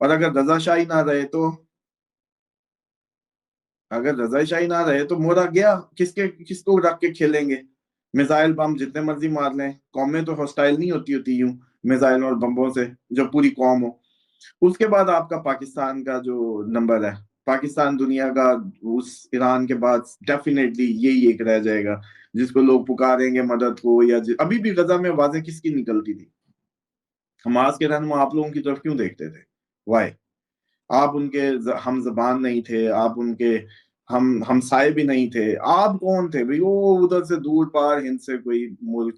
اور اگر رضا شاہی نہ رہے تو مورا گیا، کس کو رکھ کے کھیلیں گے؟ میزائل بم جتنے مرضی مار لیں، قومیں تو ہاسٹائل نہیں ہوتی یوں میزائل اور بمبوں سے جو پوری قوم ہو۔ اس کے بعد آپ کا پاکستان کا جو نمبر ہے، پاکستان دنیا کا اس ایران کے بعد ڈیفینیٹلی یہی ایک رہ جائے گا جس کو لوگ پکاریں گے مدد کو، یا ابھی بھی غزہ میں آوازیں کس کی نکلتی تھی؟ حماس کے رہنما آپ لوگوں کی طرف کیوں دیکھتے تھے؟ وائے؟ آپ ان کے ہم زبان نہیں تھے، آپ ان کے ہمسائے بھی نہیں تھے، آپ کون تھے بھئی؟ وہ ادھر سے دور پار ہند سے کوئی ملک،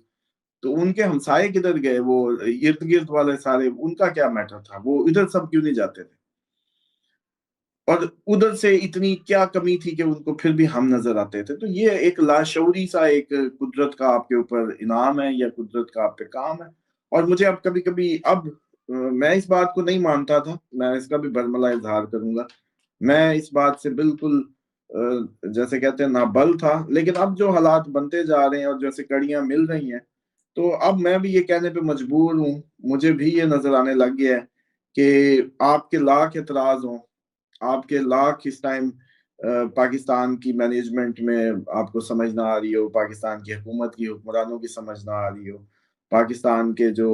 تو ان کے ہمسائے کدھر گئے؟ وہ ارد گرد والے سارے ان کا کیا میٹر تھا؟ وہ ادھر سب کیوں نہیں جاتے تھے؟ اور ادھر سے اتنی کیا کمی تھی کہ ان کو پھر بھی ہم نظر آتے تھے؟ تو یہ ایک لاشعوری سا ایک قدرت کا آپ کے اوپر انعام ہے، یا قدرت کا آپ پہ کام ہے۔ اور مجھے اب کبھی کبھی میں اس بات کو نہیں مانتا تھا، میں اس کا بھی برملا اظہار کروں گا، میں اس بات سے بالکل جیسے کہتے ہیں نابل تھا، لیکن اب جو حالات بنتے جا رہے ہیں اور جیسے کڑیاں مل رہی ہیں، تو اب میں بھی یہ کہنے پہ مجبور ہوں، مجھے بھی یہ نظر آنے لگ گیا ہے کہ آپ کے لاکھ اعتراض ہوں، آپ کے لاکھ اس ٹائم پاکستان کی مینجمنٹ میں آپ کو سمجھ نہ آ رہی ہو، پاکستان کی حکومت کی حکمرانوں کی سمجھ نہ آ رہی ہو، پاکستان کے جو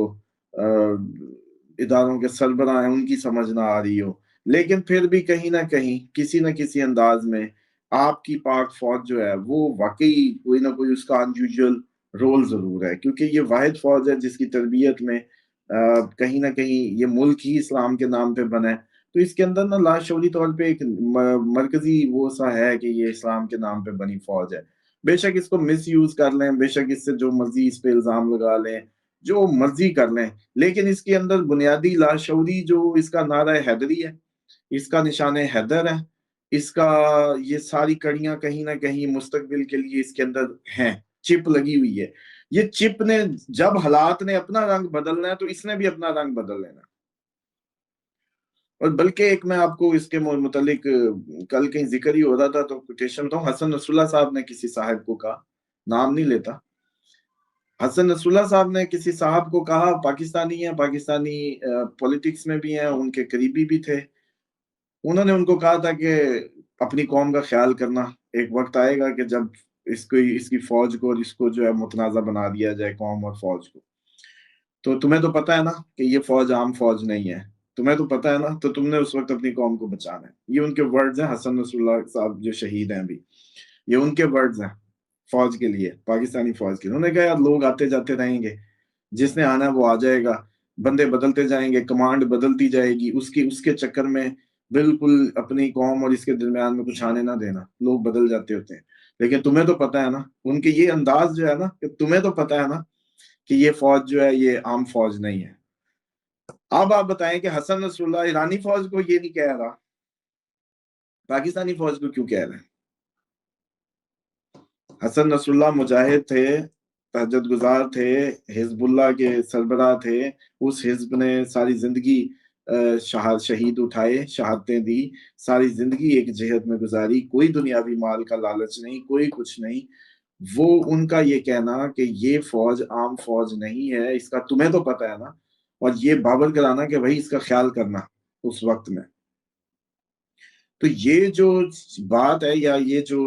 اداروں کے سربراہ ہیں ان کی سمجھ نہ آ رہی ہو، لیکن پھر بھی کہیں نہ کہیں کسی نہ کسی انداز میں آپ کی پاک فوج جو ہے وہ واقعی کوئی نہ کوئی اس کا انیوژل رول ضرور ہے، کیونکہ یہ واحد فوج ہے جس کی تربیت میں کہیں نہ کہیں یہ ملک ہی اسلام کے نام پہ بنا ہے، تو اس کے اندر نا لاشعوری طور پہ ایک مرکزی وہ سا ہے کہ یہ اسلام کے نام پہ بنی فوج ہے۔ بے شک اس کو مس یوز کر لیں، بے شک اس سے جو مرضی اس پہ الزام لگا لیں، جو مرضی کر لیں، لیکن اس کے اندر بنیادی لاشعوری جو اس کا نعرہ حیدری ہے، اس کا نشان حیدر ہے، اس کا یہ ساری کڑیاں کہیں نہ کہیں مستقبل کے لیے اس کے اندر ہیں، چپ لگی ہوئی ہے۔ یہ چپ نے جب حالات نے اپنا رنگ بدلنا ہے تو اس نے بھی اپنا رنگ بدل لینا۔ اور بلکہ ایک میں آپ کو اس کے متعلق کل کہیں ذکر ہی ہو رہا تھا تو کوٹیشن تھا، حسن نصر اللہ صاحب نے کسی صاحب کو کہا، نام نہیں لیتا، حسن نصر اللہ صاحب نے کسی صاحب کو کہا، پاکستانی ہیں، پاکستانی پولیٹکس میں بھی ہیں، ان کے قریبی بھی تھے، انہوں نے ان کو کہا تھا کہ اپنی قوم کا خیال کرنا، ایک وقت آئے گا کہ جب اس کی فوج کو اور اس کو جو ہے متنازع بنا دیا جائے، قوم اور فوج کو، تو تمہیں تو پتا ہے نا کہ یہ فوج عام فوج نہیں ہے، تمہیں تو پتا ہے نا، تو تم نے اس وقت اپنی قوم کو بچانا ہے۔ یہ ان کے ورڈز ہیں، حسن نصر اللہ صاحب جو شہید ہیں ابھی، یہ ان کے ورڈز ہیں فوج کے لیے، پاکستانی فوج کے لیے۔ انہوں نے کہا یار لوگ آتے جاتے رہیں گے، جس نے آنا ہے وہ آ جائے گا، بندے بدلتے جائیں گے، کمانڈ بدلتی جائے گی، اس کے چکر میں بالکل اپنی قوم اور اس کے درمیان میں کچھ آنے نہ دینا، لوگ بدل جاتے ہوتے ہیں، لیکن تمہیں تو پتا ہے نا، ان کے یہ انداز جو ہے نا کہ تمہیں تو پتا ہے نا کہ یہ فوج جو ہے یہ عام فوج نہیں ہے۔ اب آپ بتائیں کہ حسن نصر اللہ ایرانی فوج کو یہ نہیں کہہ رہا، پاکستانی فوج کو کیوں کہہ رہے ہیں؟ حسن نصر اللہ مجاہد تھے، تہجد گزار تھے، حزب اللہ کے سربراہ تھے، اس حزب نے ساری زندگی شہید اٹھائے، شہادتیں دی، ساری زندگی ایک جہاد میں گزاری، کوئی دنیاوی مال کا لالچ نہیں، کوئی کچھ نہیں۔ وہ ان کا یہ کہنا کہ یہ فوج عام فوج نہیں ہے، اس کا تمہیں تو پتہ ہے نا، اور یہ باور کرانا کہ بھائی اس کا خیال کرنا اس وقت میں، تو یہ جو بات ہے یا یہ جو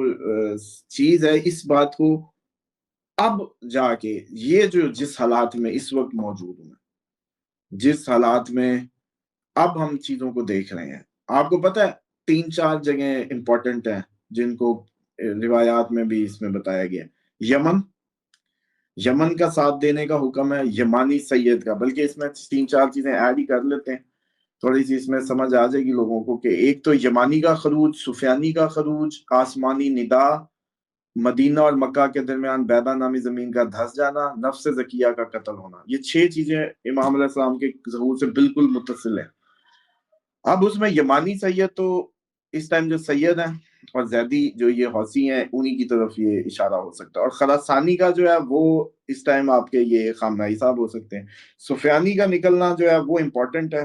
چیز ہے، اس بات کو اب جا کے یہ جو جس حالات میں اس وقت موجود ہوں، جس حالات میں اب ہم چیزوں کو دیکھ رہے ہیں، آپ کو پتہ ہے 3-4 جگہیں امپورٹنٹ ہیں جن کو روایات میں بھی اس میں بتایا گیا۔ یمن کا ساتھ دینے کا حکم ہے، یمانی سید کا، بلکہ اس میں 3-4 چیزیں ایڈ ہی کر لیتے ہیں، تھوڑی سی اس میں سمجھ آ جائے گی لوگوں کو، کہ ایک تو یمانی کا خروج، سفیانی کا خروج، آسمانی ندا، مدینہ اور مکہ کے درمیان بیضا نامی زمین کا دھس جانا، نفس زکیہ کا قتل ہونا، یہ 6 چیزیں امام علیہ السلام کے ظہور سے بالکل متصل ہیں۔ اب اس میں یمانی سید تو اس ٹائم جو سید ہیں اور زیدی جو یہ حوثی ہیں انہی کی طرف یہ اشارہ ہو سکتا ہے، اور خراسانی کا جو ہے وہ اس ٹائم آپ کے یہ خامنہئی صاحب ہو سکتے ہیں۔ سفیانی کا نکلنا جو ہے وہ امپورٹنٹ ہے،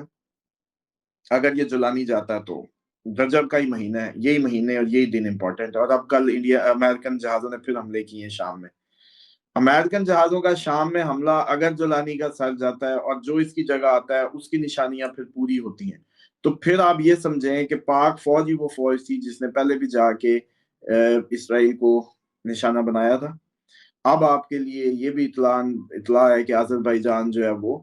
اگر یہ جولانی جاتا ہے تو رجب کا ہی مہینہ ہے، یہی مہینے اور یہی دن امپورٹنٹ ہے۔ اور اب کل امریکن جہازوں نے پھر حملے کیے ہیں شام میں، امریکن جہازوں کا شام میں حملہ، اگر جولانی کا سر جاتا ہے اور جو اس کی جگہ آتا ہے اس کی نشانیاں پھر پوری ہوتی ہیں، تو پھر آپ یہ سمجھیں کہ پاک فوج ہی وہ فوج تھی جس نے پہلے بھی جا کے اسرائیل کو نشانہ بنایا تھا. اب آپ کے لیے یہ بھی اطلاع ہے کہ آذربائیجان جو ہے وہ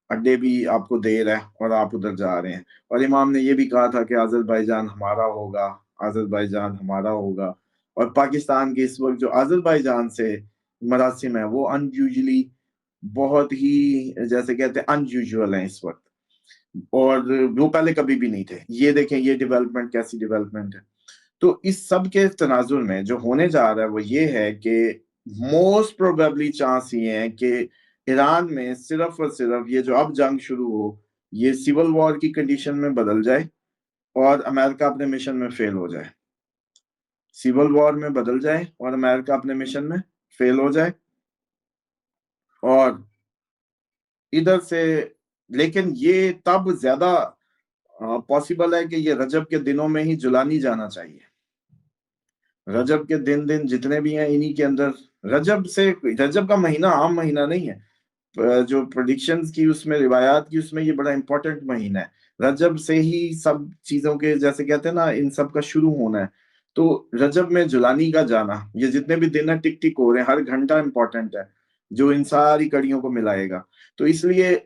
اڈے بھی آپ کو دے رہا ہے اور آپ ادھر جا رہے ہیں. اور امام نے یہ بھی کہا تھا کہ آذربائیجان ہمارا ہوگا، آذربائیجان ہمارا ہوگا. اور پاکستان کے اس وقت جو آذربائیجان سے مراسم ہیں وہ انیوژلی بہت ہی جیسے کہتے ہیں انیوژول ہیں اس وقت، اور وہ پہلے کبھی بھی نہیں تھے. یہ دیکھیں یہ ڈیولپمنٹ کیسی ڈیولپمنٹ ہے. تو اس سب کے تناظر میں جو ہونے جا رہا ہے وہ یہ ہے کہ موسٹ پروبیبلی چانس یہ ہے کہ ایران میں صرف اور صرف یہ جو اب جنگ شروع ہو یہ سول وار کی کنڈیشن میں بدل جائے اور امریکہ اپنے مشن میں فیل ہو جائے. سول وار میں بدل جائے اور امریکہ اپنے مشن میں فیل ہو جائے. اور ادھر سے لیکن یہ تب زیادہ پاسبل ہے کہ یہ رجب کے دنوں میں ہی جولانی جانا چاہیے. رجب کے دن جتنے بھی ہیں انہی کے اندر رجب کا مہینہ عام مہینہ نہیں ہے. جو پریڈکشنز کی اس میں روایات کی اس میں یہ بڑا امپورٹنٹ مہینہ ہے. رجب سے ہی سب چیزوں کے جیسے کہتے ہیں نا ان سب کا شروع ہونا ہے. تو رجب میں جولانی کا جانا، یہ جتنے بھی دن ہیں ٹک ٹک ہو رہے ہیں، ہر گھنٹہ امپورٹنٹ ہے جو ان ساری کڑیوں کو ملائے گا. تو اس لیے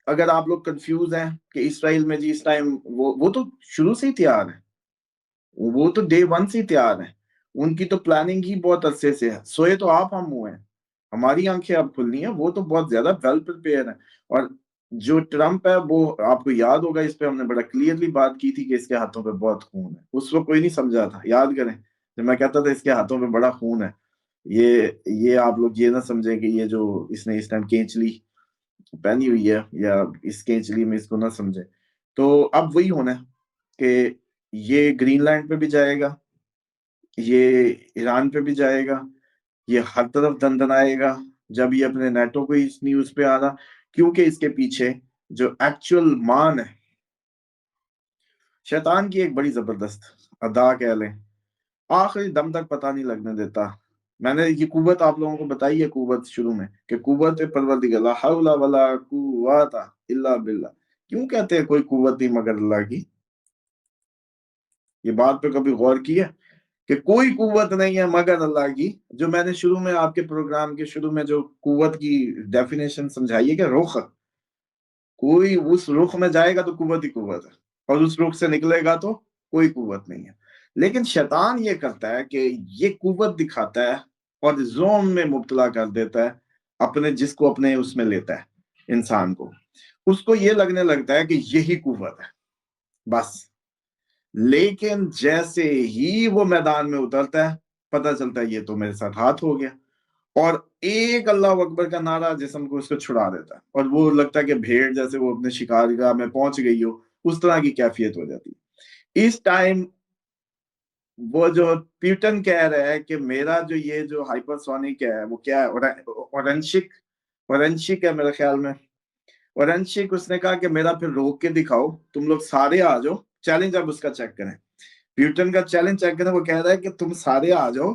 اگر آپ لوگ کنفیوز ہیں کہ اسرائیل میں جی اس ٹائم وہ تو شروع سے ہی تیار ہے، وہ تو ڈے ون سے ہی تیار ہیں. ان کی تو پلاننگ ہی بہت عرصے سے ہے. سوئے تو آپ ہم ہوئے ہیں، ہماری آنکھیں اب کھلنی ہیں. وہ تو بہت زیادہ ویل پریپیئر ہیں. اور جو ٹرمپ ہے وہ آپ کو یاد ہوگا اس پہ ہم نے بڑا کلیئرلی بات کی تھی کہ اس کے ہاتھوں پہ بہت خون ہے. اس وقت کوئی نہیں سمجھا تھا، یاد کریں جب میں کہتا تھا اس کے ہاتھوں پہ بڑا خون ہے. یہ آپ لوگ یہ نہ سمجھیں کہ یہ جو اس نے اس ٹائم کینچلی پہنی ہوئی ہے یا اس کینچلی میں اس کو نہ سمجھے. تو اب وہی ہونا ہے کہ یہ گرین لینڈ پہ بھی جائے گا، یہ ایران پہ بھی جائے گا، یہ ہر طرف دندنائے گا جب یہ اپنے نیٹو کو اس نیوز پہ آ رہا. کیونکہ اس کے پیچھے جو ایکچوئل مان ہے شیطان کی ایک بڑی زبردست ادا کہہ لیں، آخری دم تک پتہ نہیں لگنے دیتا. میں نے یہ قوت آپ لوگوں کو بتائی ہے قوت شروع میں کہ قوت پروردگار لا حول ولا قوت الا باللہ. کیوں کہتے ہیں کوئی قوت نہیں مگر اللہ کی؟ یہ بات پہ کبھی غور کیا کہ کوئی قوت نہیں ہے مگر اللہ کی؟ جو میں نے شروع میں آپ کے پروگرام کے شروع میں جو قوت کی ڈیفینیشن سمجھائی ہے کہ رخ، کوئی اس رخ میں جائے گا تو قوت ہی قوت ہے، اور اس رخ سے نکلے گا تو کوئی قوت نہیں ہے. لیکن شیطان یہ کرتا ہے کہ یہ قوت دکھاتا ہے اور زوم میں مبتلا کر دیتا ہے اپنے جس کو اپنے اس میں لیتا ہے انسان کو. اس کو یہ لگنے لگتا ہے کہ یہی قوت ہے بس. لیکن جیسے ہی وہ میدان میں اترتا ہے پتہ چلتا ہے یہ تو میرے ساتھ ہاتھ ہو گیا، اور ایک اللہ اکبر کا نعرہ جسم کو اس کو چھڑا دیتا ہے، اور وہ لگتا ہے کہ بھیڑ جیسے وہ اپنے شکارگاہ میں پہنچ گئی ہو، اس طرح کی کیفیت ہو جاتی ہے. اس ٹائم وہ جو پیوٹن کہہ رہا ہے کہ میرا جو یہ جو ہائپر سونک ہے وہ کیا ہے، اورنشک ہے میرے خیال میں، اورنشک. اس نے کہا کہ میرا پھر روک کے دکھاؤ، تم لوگ سارے آ جاؤ. چیلنج اب اس کا چیک کریں، پیوٹن کا چیلنج چیک کریں. وہ کہہ رہا ہے کہ تم سارے آ جاؤ،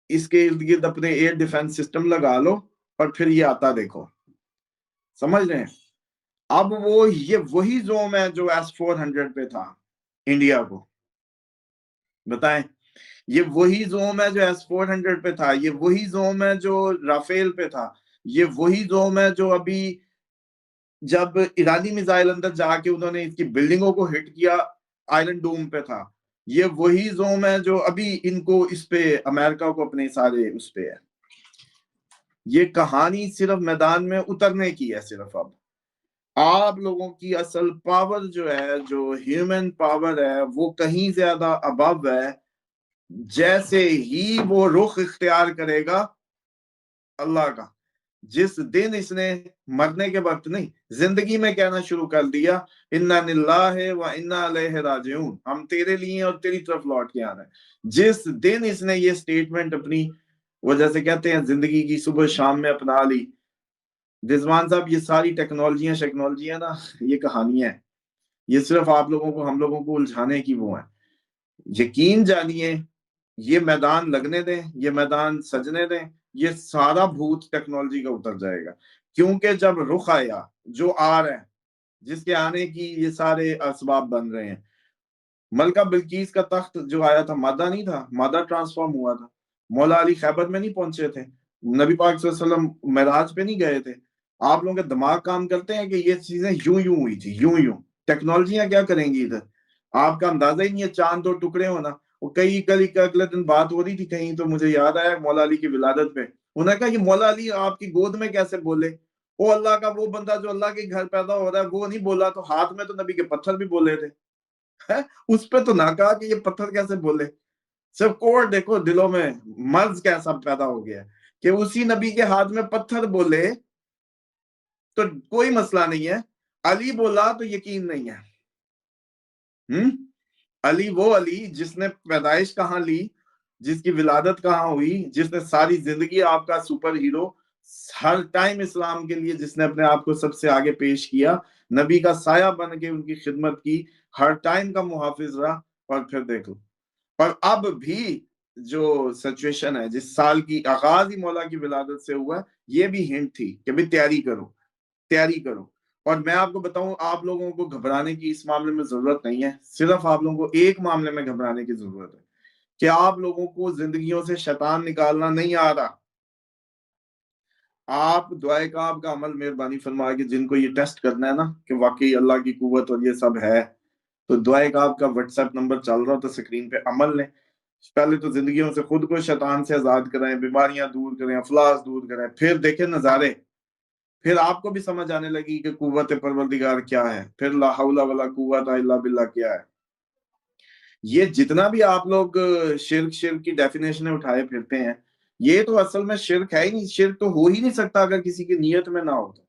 اس کے ارد گرد اپنے ایئر ڈیفنس سسٹم لگا لو اور پھر یہ آتا دیکھو. سمجھ رہے ہیں؟ اب یہ وہی زوم ہے جو S-400 پہ تھا انڈیا کو. بتائیں، یہ وہی زوم ہے جو S-400 پہ تھا، یہ وہی زوم ہے جو رافیل پہ تھا، یہ وہی زوم ہے جو ابھی جب ایرانی میزائل اندر جا کے انہوں نے اس کی بلڈنگوں کو ہٹ کیا آئرن ڈوم پہ تھا. یہ وہی زوم ہے جو ابھی ان کو اس پہ امریکہ کو اپنے سارے اس پہ ہے. یہ کہانی صرف میدان میں اترنے کی ہے. صرف اب آپ لوگوں کی اصل پاور جو ہے، جو ہیومن پاور ہے، وہ کہیں زیادہ ابو ہے. جیسے ہی وہ رخ اختیار کرے گا اللہ کا، جس دن اس نے مرنے کے وقت نہیں زندگی میں کہنا شروع کر دیا انا للہ و انا الیہ راجعون، ہم تیرے لیے اور تیری طرف لوٹ کے آ رہے ہیں. جس دن اس نے یہ سٹیٹمنٹ اپنی وہ جیسے کہتے ہیں زندگی کی صبح شام میں اپنا لی. رضوان صاحب یہ ساری ٹیکنالوجیاں نا یہ کہانیاں ہیں، یہ صرف آپ لوگوں کو ہم لوگوں کو الجھانے کی وہ ہیں. یقین جانیے یہ میدان لگنے دیں، یہ میدان سجنے دیں، یہ سارا بھوت ٹیکنالوجی کا اتر جائے گا. کیونکہ جب رخ آیا جو آ رہے ہیں جس کے آنے کی یہ سارے اسباب بن رہے ہیں. ملکہ بلقیس کا تخت جو آیا تھا مادہ نہیں تھا، مادہ ٹرانسفارم ہوا تھا. مولا علی خیبر میں نہیں پہنچے تھے، نبی پاک صلی اللہ علیہ وسلم معراج پہ نہیں گئے تھے. آپ لوگوں کے دماغ کام کرتے ہیں کہ یہ چیزیں یوں ہوئی تھی، یوں. ٹیکنالوجیاں کیا کریں گی ادھر؟ آپ کا اندازہ ہی نہیں ہے. چاند تو ٹکڑے ہونا. وہ کئی اگلے دن بات ہو رہی تھی کہیں، تو مجھے یاد آیا مولا علی کی ولادت پہ انہوں نے کہا کہ مولا علی آپ کی گود میں کیسے بولے؟ وہ اللہ کا وہ بندہ جو اللہ کے گھر پیدا ہو رہا ہے وہ نہیں بولا، تو ہاتھ میں تو نبی کے پتھر بھی بولے تھے. اس پہ تو نہ کہا کہ یہ پتھر کیسے بولے. صرف کوڑ دیکھو دلوں میں مرض کیسا پیدا ہو گیا کہ اسی نبی کے ہاتھ میں پتھر بولے تو کوئی مسئلہ نہیں ہے، علی بولا تو یقین نہیں ہے. علی وہ علی جس نے پیدائش کہاں لی، جس کی ولادت کہاں ہوئی، جس نے ساری زندگی آپ کا سپر ہیرو ہر ٹائم اسلام کے لیے جس نے اپنے آپ کو سب سے آگے پیش کیا، نبی کا سایہ بن کے ان کی خدمت کی، ہر ٹائم کا محافظ رہا. اور پھر دیکھو، اور اب بھی جو سچویشن ہے، جس سال کی آغاز ہی مولا کی ولادت سے ہوا، یہ بھی ہنٹ تھی کہ بھی تیاری کرو، تیاری کرو. اور میں آپ کو بتاؤں، آپ لوگوں کو گھبرانے کی اس معاملے میں ضرورت نہیں ہے. صرف آپ لوگوں کو ایک معاملے میں گھبرانے کی ضرورت ہے کہ آپ لوگوں کو زندگیوں سے شیطان نکالنا نہیں آ رہا. آپ دعائے کعب کا عمل مہربانی فرما کے جن کو یہ ٹیسٹ کرنا ہے نا کہ واقعی اللہ کی قوت اور یہ سب ہے، تو دعائے کعب کا واٹس ایپ نمبر چل رہا تو اسکرین پہ عمل لیں. پہلے تو زندگیوں سے خود کو شیطان سے آزاد کریں، بیماریاں دور کریں، افلاس دور کریں، پھر دیکھیں نظارے. پھر آپ کو بھی سمجھ آنے لگی کہ قوت پروردگار کیا ہے، پھر لا حول ولا قوت الا باللہ کیا ہے. یہ جتنا بھی آپ لوگ شرک کی ڈیفینیشنیں اٹھائے پھرتے ہیں، یہ تو اصل میں شرک ہے ہی نہیں. شرک تو ہو ہی نہیں سکتا اگر کسی کی نیت میں نہ ہو. تو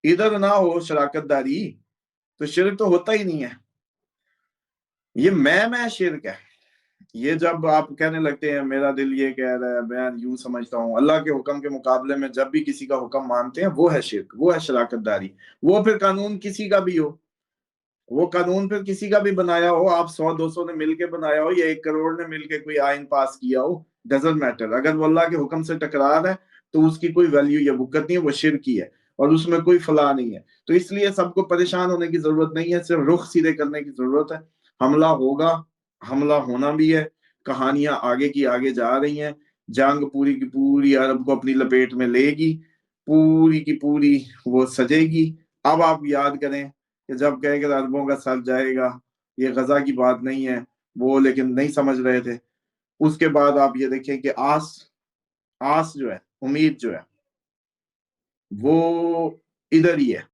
ادھر نہ ہو شراکت داری تو شرک تو ہوتا ہی نہیں ہے. یہ میں شرک ہے. یہ جب آپ کہنے لگتے ہیں میرا دل یہ کہہ رہا ہے، میں یوں سمجھتا ہوں، اللہ کے حکم کے مقابلے میں جب بھی کسی کا حکم مانتے ہیں وہ ہے شرک، وہ ہے شراکت داری. وہ پھر قانون کسی کا بھی ہو، وہ قانون پھر کسی کا بھی بنایا ہو، آپ 100-200 نے مل کے بنایا ہو یا 1 کروڑ نے مل کے کوئی آئین پاس کیا ہو، ڈزنٹ میٹر. اگر وہ اللہ کے حکم سے ٹکرا رہا ہے تو اس کی کوئی ویلیو یا وقت نہیں ہے، وہ شرک ہی ہے اور اس میں کوئی فلاح نہیں ہے. تو اس لیے سب کو پریشان ہونے کی ضرورت نہیں ہے، صرف رخ سیدھے کرنے کی ضرورت ہے. حملہ ہوگا، حملہ ہونا بھی ہے. کہانیاں آگے کی آگے جا رہی ہیں. جنگ پوری کی پوری عرب کو اپنی لپیٹ میں لے گی، پوری کی پوری وہ سجے گی. اب آپ یاد کریں کہ جب کہے کہ عربوں کا سر جائے گا، یہ غزہ کی بات نہیں ہے، وہ لیکن نہیں سمجھ رہے تھے. اس کے بعد آپ یہ دیکھیں کہ آس جو ہے، امید جو ہے، وہ ادھر ہی ہے.